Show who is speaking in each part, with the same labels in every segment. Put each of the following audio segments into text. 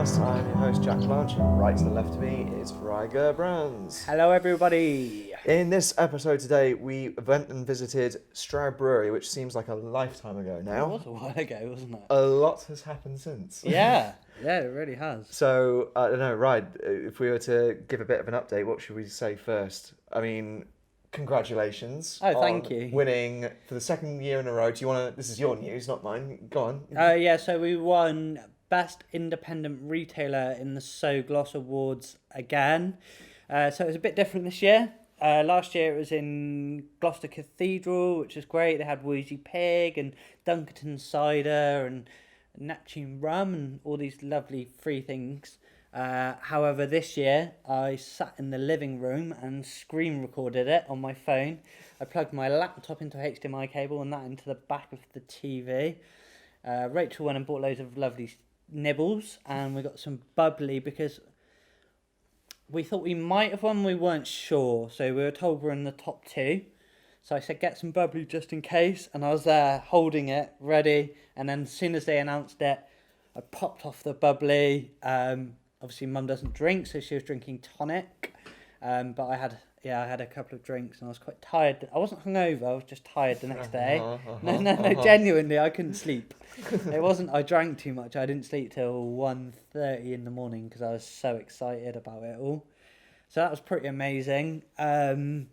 Speaker 1: Podcast. I'm your host Jack Blanch, and right to the left of me is Gerbrands.
Speaker 2: Hello everybody!
Speaker 1: In this episode today, we went and visited Stroud Brewery, which seems like a lifetime ago now.
Speaker 2: It was a while ago, wasn't it?
Speaker 1: A lot has happened since.
Speaker 2: Yeah, it really has.
Speaker 1: So, I don't know, right, if we were to give a bit of an update, what should we say first? I mean, congratulations.
Speaker 2: Oh, thank
Speaker 1: on
Speaker 2: you.
Speaker 1: Winning for the second year in a row. Do you want to, this is your news, not mine. Go on.
Speaker 2: So we won Best Independent Retailer in the So Gloss Awards again. So it was a bit different this year. Last year it was in Gloucester Cathedral, which was great. They had Wheezy Pig and Dunkerton Cider and Neptune Rum and all these lovely free things. However, this year I sat in the living room and screen recorded it on my phone. I plugged my laptop into a HDMI cable and that into the back of the TV. Rachel went and bought loads of lovely nibbles, and we got some bubbly because we thought we might have won, we weren't sure. So we were told we're in the top two. So I said, get some bubbly just in case. And I was there holding it, ready. And then as soon as they announced it, I popped off the bubbly. Obviously, Mum doesn't drink, so she was drinking tonic. But I had a couple of drinks and I was quite tired. I wasn't hungover, I was just tired the next day. No, genuinely, I couldn't sleep. It wasn't I drank too much, I didn't sleep till 1:30 in the morning because I was so excited about it all. So that was pretty amazing. The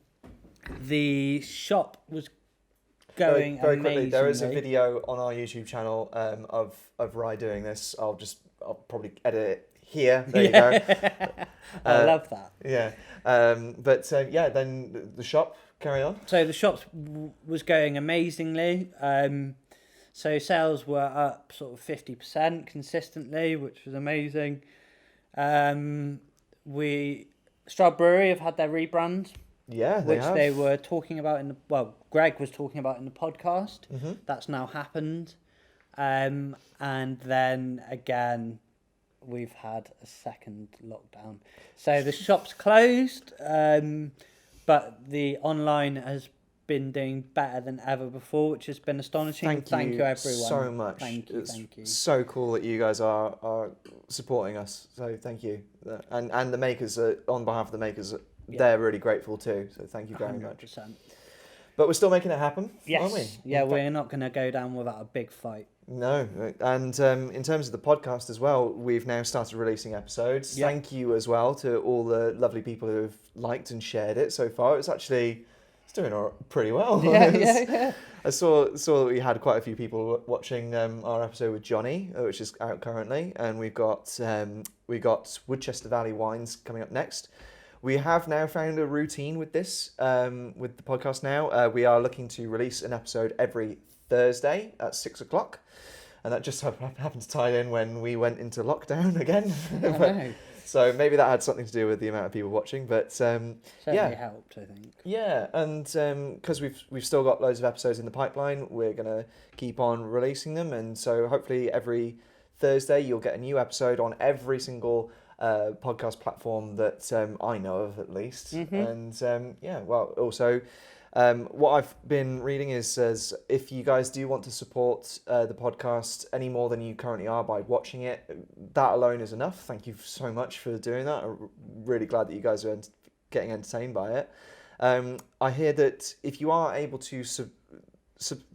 Speaker 2: shop was going
Speaker 1: very
Speaker 2: amazingly.
Speaker 1: quickly, there is a video on our YouTube channel of Rye doing this. I'll probably edit it here. There you go.
Speaker 2: I love that.
Speaker 1: Yeah. Then the shop, carry on.
Speaker 2: So the shop was going amazingly. So sales were up sort of 50% consistently, which was amazing. Stroud Brewery have had their rebrand.
Speaker 1: Yeah,
Speaker 2: they were talking about Greg was talking about in the podcast.
Speaker 1: Mm-hmm.
Speaker 2: That's now happened. And then again, we've had a second lockdown. So the shop's closed, but the online has been doing better than ever before, which has been astonishing. Thank you everyone
Speaker 1: so much.
Speaker 2: Thank you.
Speaker 1: So cool that you guys are supporting us. So thank you, and the makers on behalf of the makers. They're really grateful too. So thank you very
Speaker 2: 100%.
Speaker 1: much. But we're still making it happen, aren't we?
Speaker 2: Yeah, we're not going to go down without a big fight.
Speaker 1: No, and in terms of the podcast as well, we've now started releasing episodes.
Speaker 2: Yep.
Speaker 1: Thank you as well to all the lovely people who have liked and shared it so far. It's doing pretty well.
Speaker 2: Yeah.
Speaker 1: I saw that we had quite a few people watching our episode with Johnny, which is out currently, and we got Woodchester Valley wines coming up next. We have now found a routine with this, with the podcast now. We are looking to release an episode every Thursday at 6:00, and that just happened to tie in when we went into lockdown again. So maybe that had something to do with the amount of people watching, but
Speaker 2: certainly helped, I think.
Speaker 1: Yeah, and because we've still got loads of episodes in the pipeline, we're gonna keep on releasing them, and so hopefully every Thursday you'll get a new episode on every single podcast platform that I know of, at least.
Speaker 2: Mm-hmm.
Speaker 1: And also what I've been reading is if you guys do want to support the podcast any more than you currently are by watching it, that alone is enough. Thank you so much for doing that. I'm really glad that you guys are getting entertained by it. I hear that if you are able to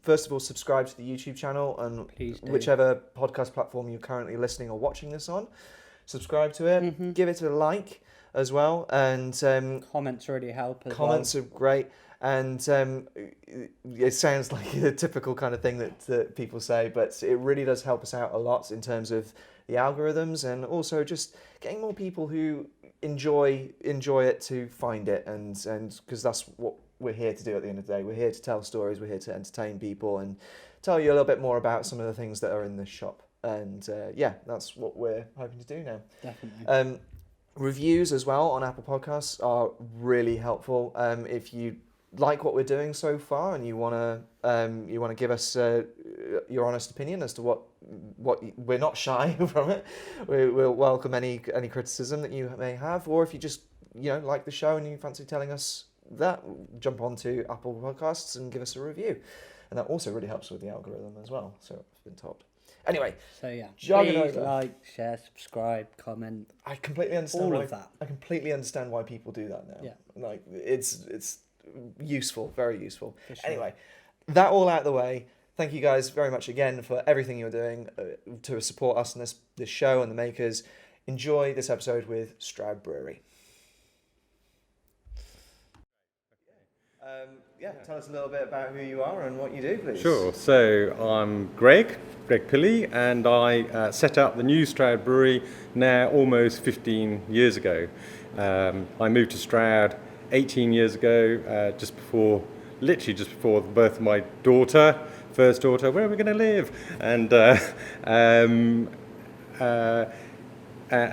Speaker 1: first of all subscribe to the YouTube channel and whichever podcast platform you're currently listening or watching this on, subscribe to it.
Speaker 2: Mm-hmm.
Speaker 1: Give it a like as well, and
Speaker 2: comments really help as
Speaker 1: comments are great. And it sounds like a typical kind of thing that people say, but it really does help us out a lot in terms of the algorithms, and also just getting more people who enjoy it to find it, and because that's what we're here to do at the end of the day. We're here to tell stories, we're here to entertain people and tell you a little bit more about some of the things that are in this shop. And that's what we're hoping to do now.
Speaker 2: Definitely.
Speaker 1: Reviews as well on Apple Podcasts are really helpful. If you like what we're doing so far and you want to give us your honest opinion as to what we're not shy from it, we'll welcome any criticism that you may have. Or if you just like the show and you fancy telling us that, jump onto Apple Podcasts and give us a review, and that also really helps with the algorithm as well. So I've been told. Anyway,
Speaker 2: So yeah,
Speaker 1: jogging
Speaker 2: please
Speaker 1: over.
Speaker 2: like, share, subscribe, comment.
Speaker 1: I completely understand
Speaker 2: All
Speaker 1: why,
Speaker 2: of that.
Speaker 1: I completely understand why people do that now.
Speaker 2: Yeah.
Speaker 1: Like it's useful, very useful.
Speaker 2: For sure.
Speaker 1: Anyway, that all out of the way. Thank you guys very much again for everything you're doing to support us in this show and the makers. Enjoy this episode with Stroud Brewery. Tell us a little bit about who you are and what you do, please.
Speaker 3: Sure. So I'm Greg Pilley, and I set up the new Stroud Brewery now almost 15 years ago. I moved to Stroud 18 years ago, literally just before the birth of my daughter, first daughter. Where are we going to live? And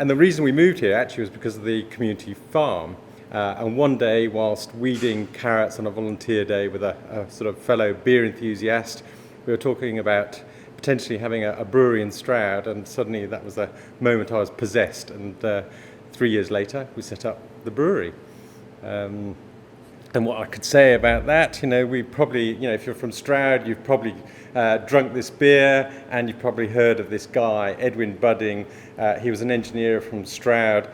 Speaker 3: the reason we moved here actually was because of the community farm. And one day, whilst weeding carrots on a volunteer day with a sort of fellow beer enthusiast, we were talking about potentially having a brewery in Stroud, and suddenly that was the moment I was possessed. And 3 years later, we set up the brewery. And what I could say about that, we probably, if you're from Stroud, you've probably drunk this beer, and you've probably heard of this guy, Edwin Budding. He was an engineer from Stroud,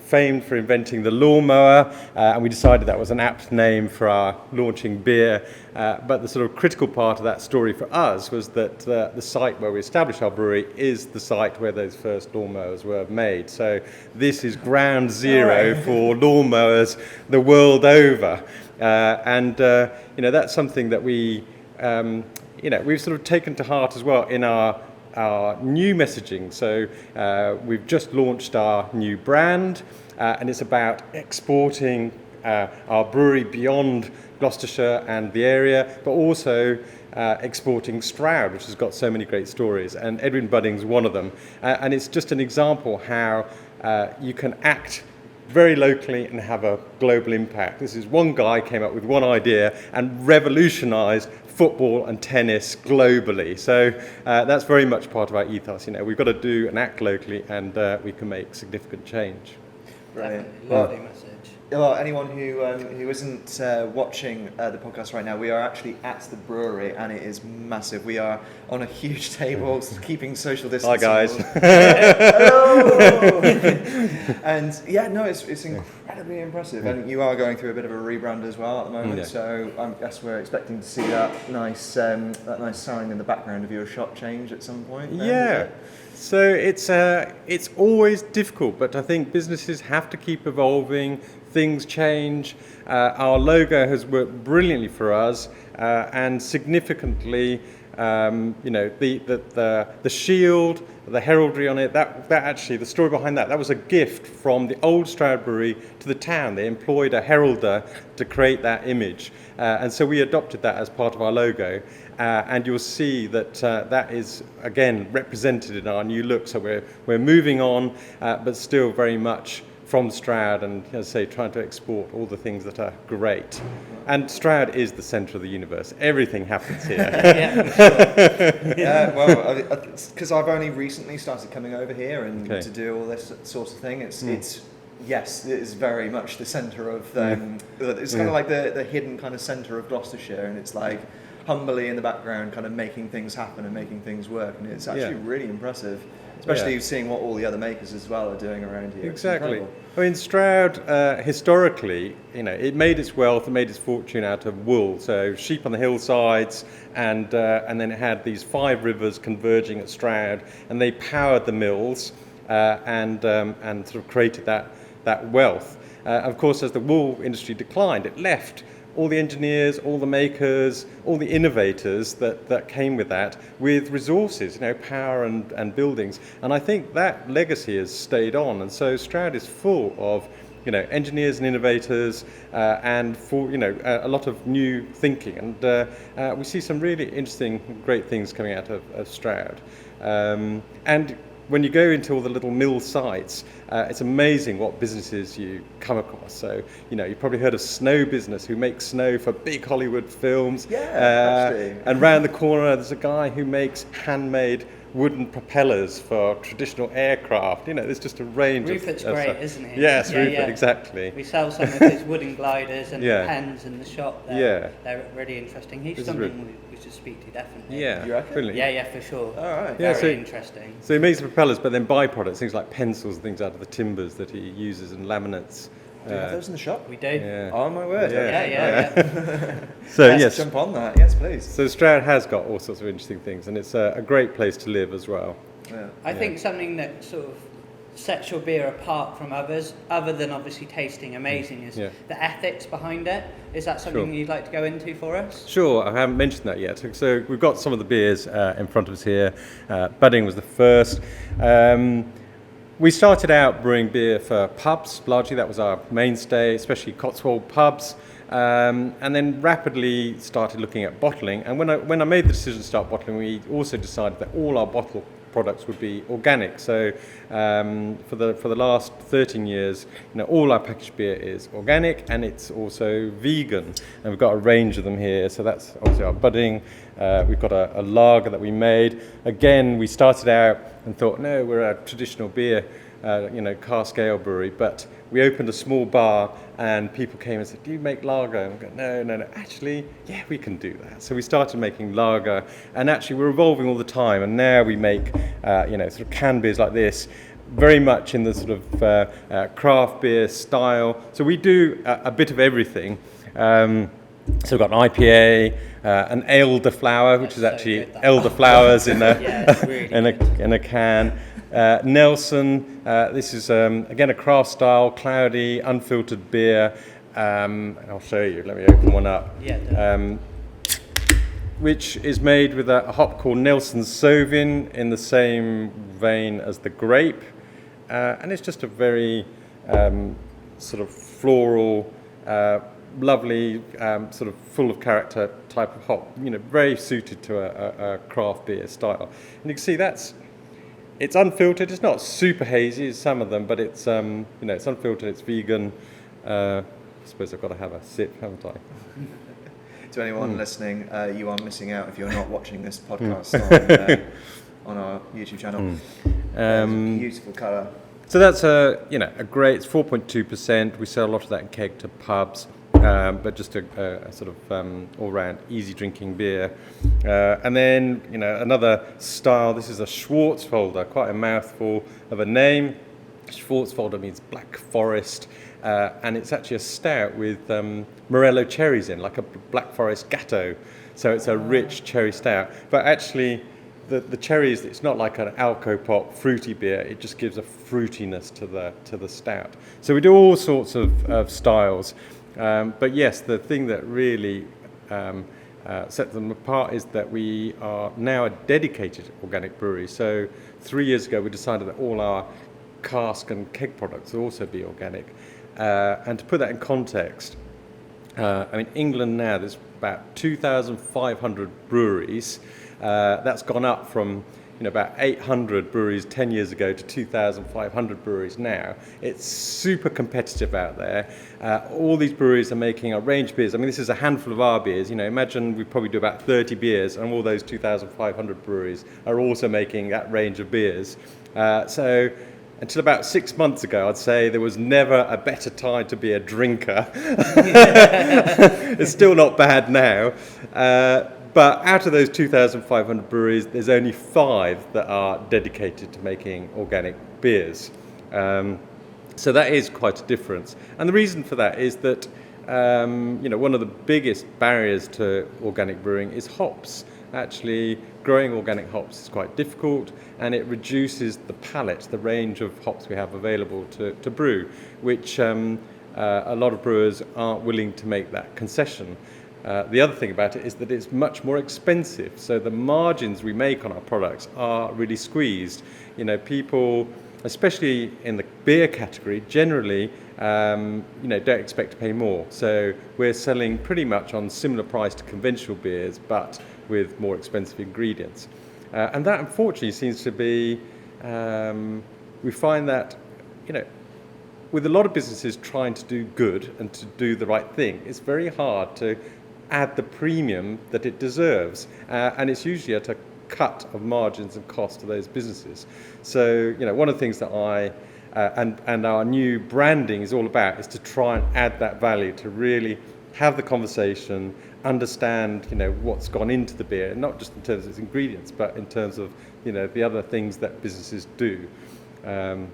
Speaker 3: famed for inventing the lawnmower, and we decided that was an apt name for our launching beer. But the sort of critical part of that story for us was that the site where we established our brewery is the site where those first lawnmowers were made. So this is ground zero for lawnmowers the world over. That's something that we've sort of taken to heart as well in our new messaging. So we've just launched our new brand, and it's about exporting our brewery beyond Gloucestershire and the area, but also exporting Stroud, which has got so many great stories, and Edwin Budding's one of them. And it's just an example how you can act very locally and have a global impact. This is one guy came up with one idea and revolutionised football and tennis globally. So that's very much part of our ethos. We've got to do and act locally, and we can make significant change.
Speaker 1: Brilliant.
Speaker 2: Lovely message.
Speaker 1: Well, anyone who isn't watching the podcast right now, we are actually at the brewery, and it is massive. We are on a huge table, keeping social distancing.
Speaker 3: Hi, guys.
Speaker 1: Hello. And it's incredibly impressive. And you are going through a bit of a rebrand as well at the moment.
Speaker 3: Yeah.
Speaker 1: So I guess we're expecting to see that nice sign in the background of your shop change at some point.
Speaker 3: Yeah. So it's always difficult, but I think businesses have to keep evolving. Things change. Our logo has worked brilliantly for us, and significantly, the shield, the heraldry on it. That actually, the story behind that was a gift from the old Stroud Brewery to the town. They employed a heralder to create that image, and so we adopted that as part of our logo. And you'll see that that is again represented in our new look. So we're moving on, but still very much from Stroud, and as I say, trying to export all the things that are great. And Stroud is the centre of the universe. Everything happens here.
Speaker 1: Because I've only recently started coming over here and to do all this sort of thing. It is very much the centre of it's kind of like the hidden kind of centre of Gloucestershire, and it's like humbly in the background kind of making things happen and making things work, and it's actually really impressive, especially seeing what all the other makers as well are doing around here.
Speaker 3: Exactly. I mean, Stroud historically, it made its wealth, it made its fortune out of wool. So sheep on the hillsides, and then it had these 5 rivers converging at Stroud, and they powered the mills and sort of created that wealth. Of course, as the wool industry declined, it left all the engineers, all the makers, all the innovators that came with that, with resources, power and buildings. And I think that legacy has stayed on. And so Stroud is full of, engineers and innovators, and for, a lot of new thinking. And we see some really interesting, great things coming out of Stroud. And when you go into all the little mill sites, it's amazing what businesses you come across. So, you've probably heard of Snow Business, who makes snow for big Hollywood films.
Speaker 1: Yeah, absolutely.
Speaker 3: And round the corner, there's a guy who makes handmade wooden propellers for traditional aircraft. There's just a range
Speaker 2: Rupert's
Speaker 3: of
Speaker 2: great,
Speaker 3: stuff.
Speaker 2: isn't he?
Speaker 3: Yes,
Speaker 2: Yeah,
Speaker 3: Rupert,
Speaker 2: yeah.
Speaker 3: exactly.
Speaker 2: We sell some of his wooden gliders and
Speaker 3: Yeah.
Speaker 2: pens in the shop.
Speaker 3: Yeah.
Speaker 2: They're really interesting. He's
Speaker 3: This is
Speaker 2: something we should speak to, definitely.
Speaker 3: Yeah,
Speaker 1: You reckon?
Speaker 3: brilliant.
Speaker 2: Yeah, for sure.
Speaker 1: All right.
Speaker 3: Yeah,
Speaker 2: Very
Speaker 3: so-
Speaker 2: interesting.
Speaker 3: So he makes the propellers, but then byproducts, things like pencils and things out of the timbers that he uses and laminates.
Speaker 1: Do you have those in the shop?
Speaker 2: We do.
Speaker 3: Yeah.
Speaker 1: Oh my word.
Speaker 3: Yeah.
Speaker 2: Yeah.
Speaker 3: So
Speaker 1: Let's
Speaker 3: yes,
Speaker 1: jump on that. Yes, please.
Speaker 3: so Stroud has got all sorts of interesting things, and it's a great place to live as well.
Speaker 1: Yeah.
Speaker 2: I think something that sort of sets your beer apart from others, other than obviously tasting amazing, is
Speaker 3: Yeah.
Speaker 2: the ethics behind it. Is that something
Speaker 3: Sure.
Speaker 2: you'd like to go into for us?
Speaker 3: Sure, I haven't mentioned that yet. So we've got some of the beers in front of us here. Budding was the first. We started out brewing beer for pubs, largely that was our mainstay, especially Cotswold pubs, and then rapidly started looking at bottling. And when I made the decision to start bottling, we also decided that all our bottle products would be organic. So for the last 13 years, all our packaged beer is organic, and it's also vegan. And we've got a range of them here. So that's obviously our budding. We've got a lager that we made. Again, we started out and thought, no, we're a traditional beer, cask ale brewery, but we opened a small bar and people came and said, do you make lager? And we go, no, actually, yeah, we can do that. So we started making lager, and actually we're evolving all the time, and now we make, sort of canned beers like this, very much in the sort of craft beer style. So we do a bit of everything. So we've got an IPA, an elderflower, which
Speaker 2: That's
Speaker 3: is
Speaker 2: so
Speaker 3: actually
Speaker 2: good, that.
Speaker 3: elderflowers in a
Speaker 2: Yeah, it's really
Speaker 3: in a can. Nelson, this is again a craft style, cloudy, unfiltered beer. I'll show you. Let me open one up.
Speaker 2: Yeah.
Speaker 3: Which is made with a hop called Nelson Sauvin in the same vein as the grape, and it's just a very sort of floral, lovely, sort of full of character type of hop. Very suited to a craft beer style. And you can see it's unfiltered. It's not super hazy as some of them, but it's it's unfiltered. It's vegan. I suppose I've got to have a sip, haven't I?
Speaker 1: To anyone listening, you are missing out if you're not watching this podcast on our YouTube channel. Beautiful colour.
Speaker 3: So that's a great. It's 4.2%. We sell a lot of that in keg to pubs, but just a sort of all-round easy drinking beer. And then another style. This is a Schwarzwälder, quite a mouthful of a name. Schwarzwälder means black forest, and it's actually a stout with Morello cherries in, like a black forest gatto. So it's a rich cherry stout, but actually the cherries, it's not like an alcopop fruity beer. It just gives a fruitiness to the stout. So we do all sorts of styles, but yes, the thing that really sets them apart is that we are now a dedicated organic brewery. So 3 years ago we decided that all our cask and keg products will also be organic. And to put that in context, England now, there's about 2,500 breweries. That's gone up from about 800 breweries 10 years ago to 2,500 breweries now. It's super competitive out there. All these breweries are making a range of beers. This is a handful of our beers. Imagine we probably do about 30 beers, and all those 2,500 breweries are also making that range of beers. So until about 6 months ago, I'd say there was never a better time to be a drinker. It's still not bad now. But out of those 2,500 breweries, there's only 5 that are dedicated to making organic beers. So that is quite a difference. And the reason for that is that one of the biggest barriers to organic brewing is hops. Actually, growing organic hops is quite difficult, and it reduces the palette, the range of hops we have available to brew, which a lot of brewers aren't willing to make that concession. The other thing about it is that it's much more expensive, so the margins we make on our products are really squeezed. People, especially in the beer category, generally don't expect to pay more. So we're selling pretty much on similar price to conventional beers, but with more expensive ingredients. And that unfortunately seems to be, we find that, with a lot of businesses trying to do good and to do the right thing, it's very hard to add the premium that it deserves. And it's usually at a cut of margins and cost to those businesses. So, one of the things that and our new branding is all about is to try and add that value, to really have the conversation, understand, what's gone into the beer, not just in terms of its ingredients, but in terms of, the other things that businesses do. And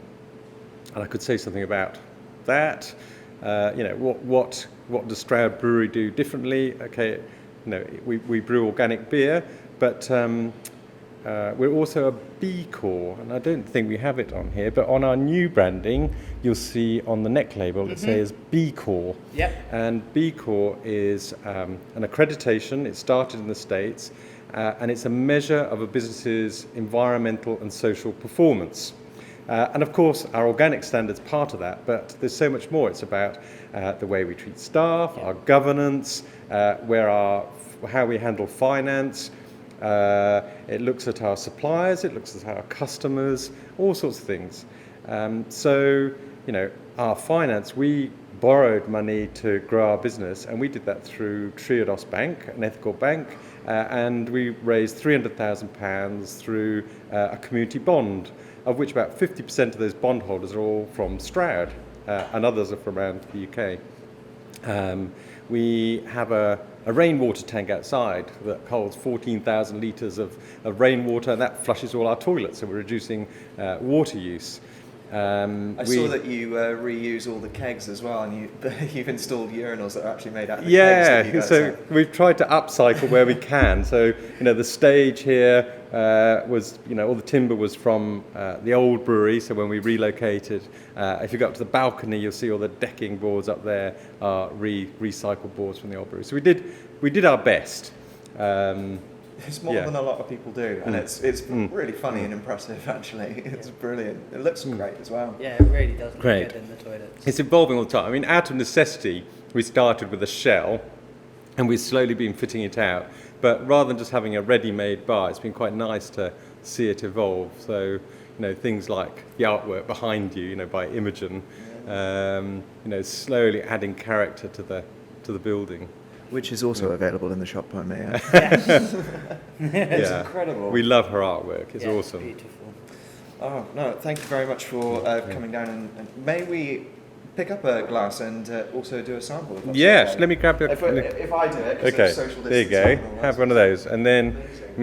Speaker 3: I could say something about that. What does Stroud Brewery do differently? Okay, we brew organic beer, but we're also a B Corp, and I don't think we have it on here, but on our new branding, you'll see on the neck label it says B Corp.
Speaker 2: Yep.
Speaker 3: And B Corp is an accreditation. It started in the States, and it's a measure of a business's environmental and social performance. And of course, our organic standard's part of that, but there's so much more. It's about the way we treat staff, our governance, how we handle finance. It looks at our suppliers, it looks at our customers, all sorts of things. So, our finance, we borrowed money to grow our business, and we did that through TEATOWEL Bank, an ethical bank, and we raised £300,000 through a community bond, of which about 50% of those bondholders are all from Stroud, and others are from around the UK. We have a rainwater tank outside that holds 14,000 litres of rainwater, and that flushes all our toilets, so we're reducing water use.
Speaker 1: I saw that you reuse all the kegs as well, and you've installed urinals that are actually made out of the kegs that you guys
Speaker 3: so
Speaker 1: have.
Speaker 3: we've tried to upcycle where we can. So, the stage here was, all the timber was from the old brewery, so when we relocated, if you go up to the balcony, you'll see all the decking boards up there are recycled boards from the old brewery. So we did our best.
Speaker 1: It's more than a lot of people do, and it's really funny and impressive, actually. It's brilliant. It looks great as well.
Speaker 2: Yeah, it really does look
Speaker 3: Great.
Speaker 2: good in the toilets.
Speaker 3: It's evolving all the time. I mean, out of necessity, we started with a shell, and we've slowly been fitting it out. But rather than just having a ready-made bar, it's been quite nice to see it evolve. So, things like the artwork behind you, by Imogen, slowly adding character to the building.
Speaker 1: Which is also available in the shop, I may add.
Speaker 2: Yes.
Speaker 1: It's incredible.
Speaker 3: We love her artwork. It's awesome.
Speaker 2: Beautiful.
Speaker 1: Oh, no, thank you very much for coming down. And may we pick up a glass and also do a sample of that?
Speaker 3: Yes, let me grab your...
Speaker 1: If I do it, because
Speaker 3: Okay,
Speaker 1: of social
Speaker 3: there you
Speaker 1: distancing
Speaker 3: go.
Speaker 1: and all
Speaker 3: Have
Speaker 1: that.
Speaker 3: one of those. And then,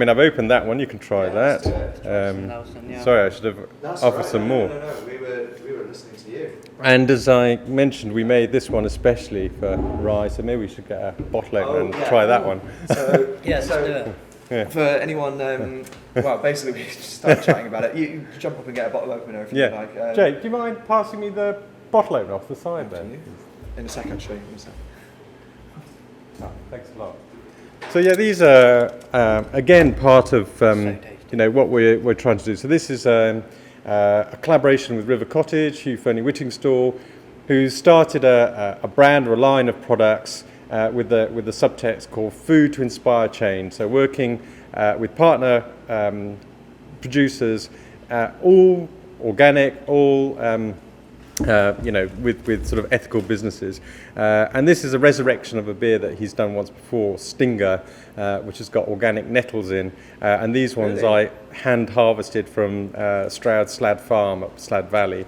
Speaker 3: I've opened that one. You can try that.
Speaker 1: let's do it.
Speaker 2: Nelson, yeah.
Speaker 3: Sorry, I should have
Speaker 1: That's
Speaker 3: offered
Speaker 1: all right.
Speaker 3: some
Speaker 1: No,
Speaker 3: more.
Speaker 1: No, we were listening to you.
Speaker 3: And as I mentioned, we made this one especially for rye, so maybe we should get a bottle opener and try that one.
Speaker 1: So,
Speaker 2: Yeah, let's do it.
Speaker 3: Yeah.
Speaker 1: For anyone, well, basically we just started chatting about it. You jump up and get a bottle opener if you like.
Speaker 3: Jake, do you mind passing me the bottle opener off the side then?
Speaker 1: In a second, actually. In a second.
Speaker 3: Oh, thanks a lot. So yeah, these are again part of what we're trying to do. So this is a collaboration with River Cottage, Hugh Fernie Whittingstall, who started a brand or a line of products with the subtext called Food to Inspire Change. So working with partner producers, all organic, all with sort of ethical businesses. And this is a resurrection of a beer that he's done once before, Stinger, which has got organic nettles in. And these ones I hand harvested from Stroud Slad Farm up Slad Valley.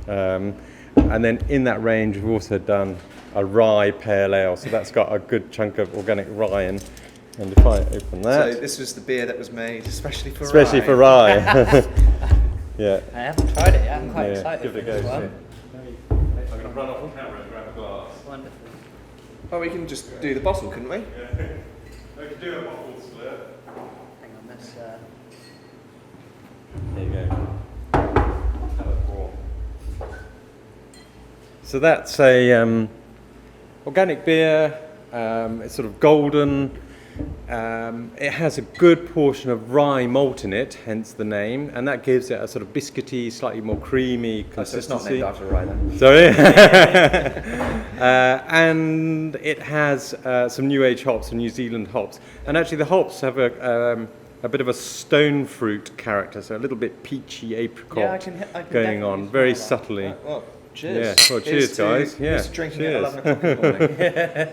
Speaker 3: And then in that range, we've also done a rye pale ale. So that's got a good chunk of organic rye in. And if I open that...
Speaker 1: So this was the beer that was made especially for
Speaker 3: rye. Yeah.
Speaker 2: I haven't tried it yet. I'm quite excited
Speaker 3: Give
Speaker 2: for
Speaker 3: it a
Speaker 2: this
Speaker 3: go.
Speaker 2: one.
Speaker 3: I'm going to run off the camera and grab a glass.
Speaker 2: Wonderful.
Speaker 1: Oh, we can just do the bottle, couldn't we?
Speaker 3: We can do a bottle slurp.
Speaker 2: Hang on, this.
Speaker 3: There you go. Have a pour. So that's a organic beer. It's sort of golden. It has a good portion of rye malt in it, hence the name, and that gives it a sort of biscuity, slightly more creamy consistency.
Speaker 1: So it's not named after rye then?
Speaker 3: Sorry. And it has some New Age hops, some New Zealand hops, and actually the hops have a bit of a stone fruit character, so a little bit peachy apricot going on, very subtly.
Speaker 1: Well, cheers.
Speaker 3: Yeah. Well, cheers, guys.
Speaker 1: Here's to drinking at 11 o'clock in the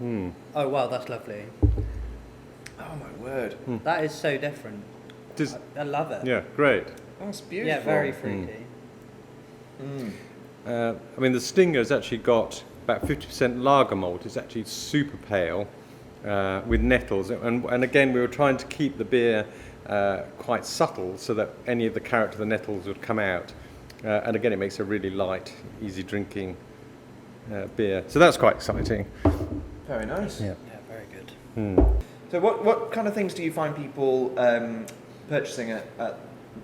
Speaker 1: morning.
Speaker 2: Oh wow, that's lovely.
Speaker 1: Oh my word.
Speaker 2: That is so different. I love it.
Speaker 3: Yeah, great.
Speaker 1: That's beautiful.
Speaker 2: Yeah, very fruity.
Speaker 3: I mean, the Stinger's actually got about 50% lager malt. It's actually super pale with nettles. And again, we were trying to keep the beer quite subtle so that any of the character of the nettles would come out. And again, it makes a really light, easy drinking beer. So that's quite exciting.
Speaker 1: Very nice.
Speaker 3: Yeah.
Speaker 2: Yeah, very good.
Speaker 1: So what kind of things do you find people purchasing at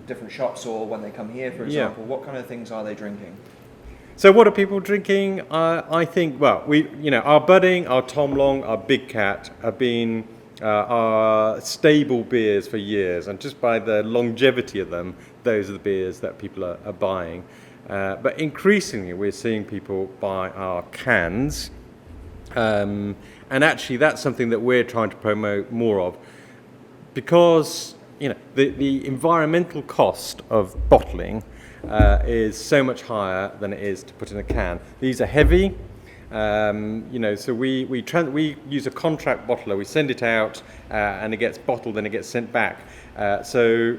Speaker 1: different shops, or when they come here, for example? What kind of things are they drinking?
Speaker 3: So what are people drinking? I think, well, our Budding, our Tom Long, our Big Cat have been our stable beers for years, and just by the longevity of them, those are the beers that people are buying. But increasingly, we're seeing people buy our cans, and actually that's something that we're trying to promote more of, because the environmental cost of bottling is so much higher than it is to put in a can. These are heavy, so we use a contract bottler. We send it out, and it gets bottled and it gets sent back. So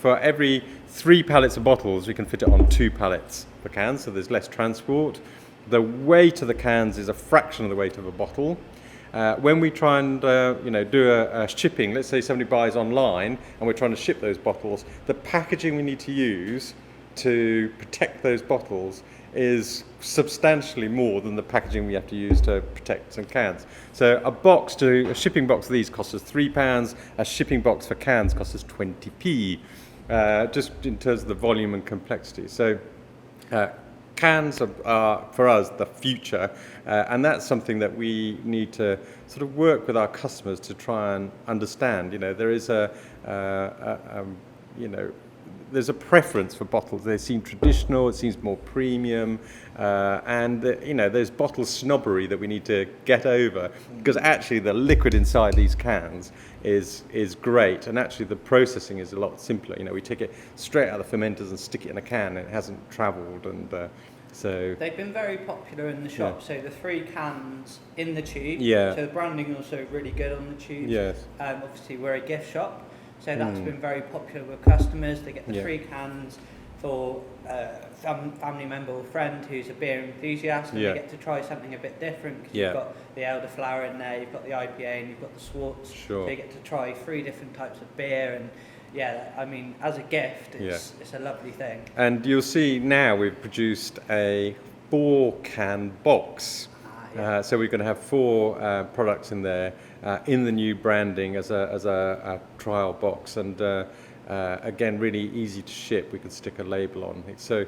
Speaker 3: for every 3 pallets of bottles, we can fit it on 2 pallets per can. So there's less transport. The weight of the cans is a fraction of the weight of a bottle. When we try and do a shipping, let's say somebody buys online and we're trying to ship those bottles, the packaging we need to use to protect those bottles is substantially more than the packaging we have to use to protect some cans. So a shipping box of these costs us £3. A shipping box for cans costs us 20p, just in terms of the volume and complexity. So cans are, for us, the future, and that's something that we need to sort of work with our customers to try and understand. There is there's a preference for bottles. They seem traditional, it seems more premium, and there's bottle snobbery that we need to get over, because actually the liquid inside these cans is great, and actually the processing is a lot simpler. We take it straight out of the fermenters and stick it in a can, and it hasn't travelled, and so
Speaker 2: they've been very popular in the shop. So the 3 cans in the tube.
Speaker 3: Yeah.
Speaker 2: So the branding also really good on the tube.
Speaker 3: Yes.
Speaker 2: Obviously we're a gift shop, so that's been very popular with customers. They get the 3 cans for a family member or friend who's a beer enthusiast, and they get to try something a bit different, because you've got the elderflower in there, you've got the IPA, and you've got the Swartz.
Speaker 3: Sure.
Speaker 2: So you get to try 3 different types of beer, and I mean, as a gift, it's a lovely thing.
Speaker 3: And you'll see now we've produced a 4-can box. So we're going to have 4 products in there in the new branding as a trial box, and again, really easy to ship. We can stick a label on it. So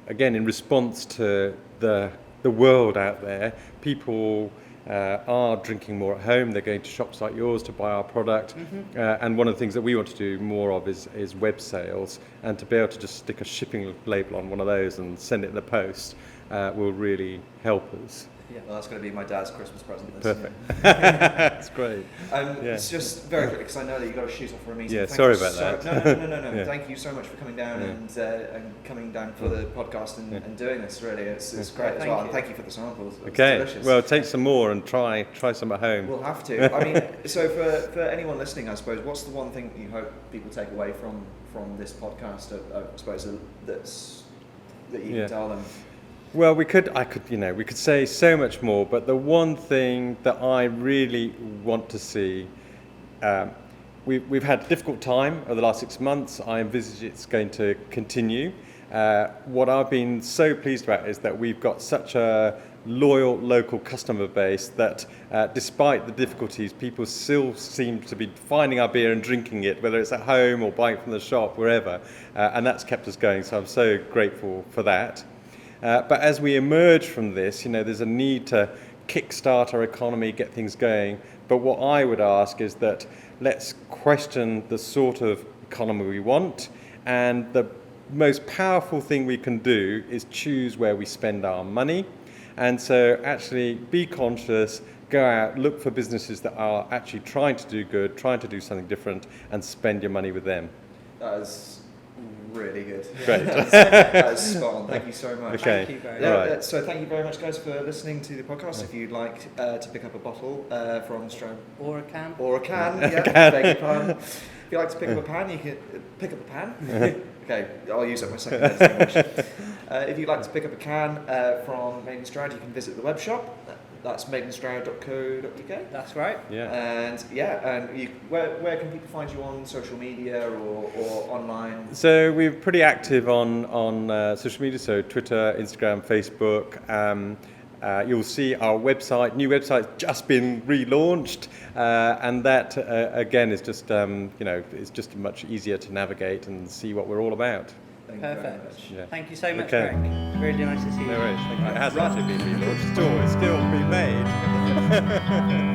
Speaker 3: again, in response to the world out there, people are drinking more at home. They're going to shops like yours to buy our product, and one of the things that we want to do more of is web sales, and to be able to just stick a shipping label on one of those and send it in the post will really help us.
Speaker 1: Yeah, well, that's going to be my dad's Christmas present.
Speaker 3: Perfect. That's great.
Speaker 1: It's just very quick, because I know that you've got to shoot off for a meeting.
Speaker 3: Yeah,
Speaker 1: Thank
Speaker 3: sorry
Speaker 1: you
Speaker 3: about
Speaker 1: that. No.
Speaker 3: Yeah.
Speaker 1: Thank you so much for coming down and coming down for the podcast and doing this. Really, it's great as well. And thank you for the samples. It's delicious.
Speaker 3: Well, take some more and try some at home.
Speaker 1: We'll have to. I mean, so for anyone listening, I suppose, what's the one thing that you hope people take away from this podcast? I suppose that you can tell them.
Speaker 3: Well, we could say so much more, but the one thing that I really want to see, we've had a difficult time over the last 6 months. I envisage it's going to continue. What I've been so pleased about is that we've got such a loyal local customer base that despite the difficulties, people still seem to be finding our beer and drinking it, whether it's at home or buying from the shop, wherever, and that's kept us going. So I'm so grateful for that. But as we emerge from this, there's a need to kickstart our economy, get things going. But what I would ask is that let's question the sort of economy we want, and the most powerful thing we can do is choose where we spend our money. And so actually be conscious, go out, look for businesses that are actually trying to do good, trying to do something different, and spend your money with them.
Speaker 1: That is really good.
Speaker 3: Great.
Speaker 1: That is spot on. Thank you so much.
Speaker 3: Okay.
Speaker 2: Thank you very
Speaker 1: Yeah,
Speaker 3: All right.
Speaker 1: so thank you very much, guys, for listening to the podcast. If you'd like to pick up a bottle from Stroud
Speaker 2: Or a can.
Speaker 1: or a can, yeah, beg your pardon. If you'd like to pick up a pan, you can pick up a pan. Okay, I'll use up my second English. If you'd like to pick up a can from Maiden Stroud, you can visit the web shop. That's maidenstroud.co.uk.
Speaker 2: That's right.
Speaker 3: Yeah.
Speaker 1: And where can people find you on social media or online?
Speaker 3: So we're pretty active on social media, so Twitter, Instagram, Facebook. You'll see our website, new website's just been relaunched, and that again is just it's just much easier to navigate and see what we're all about.
Speaker 1: Thank you very
Speaker 2: Perfect.
Speaker 1: much.
Speaker 3: Yeah.
Speaker 2: Thank you so much,
Speaker 3: Okay.
Speaker 2: Greg. Really nice to see you.
Speaker 3: No worries. Thank you. It has actually been relaunched. It's still being made.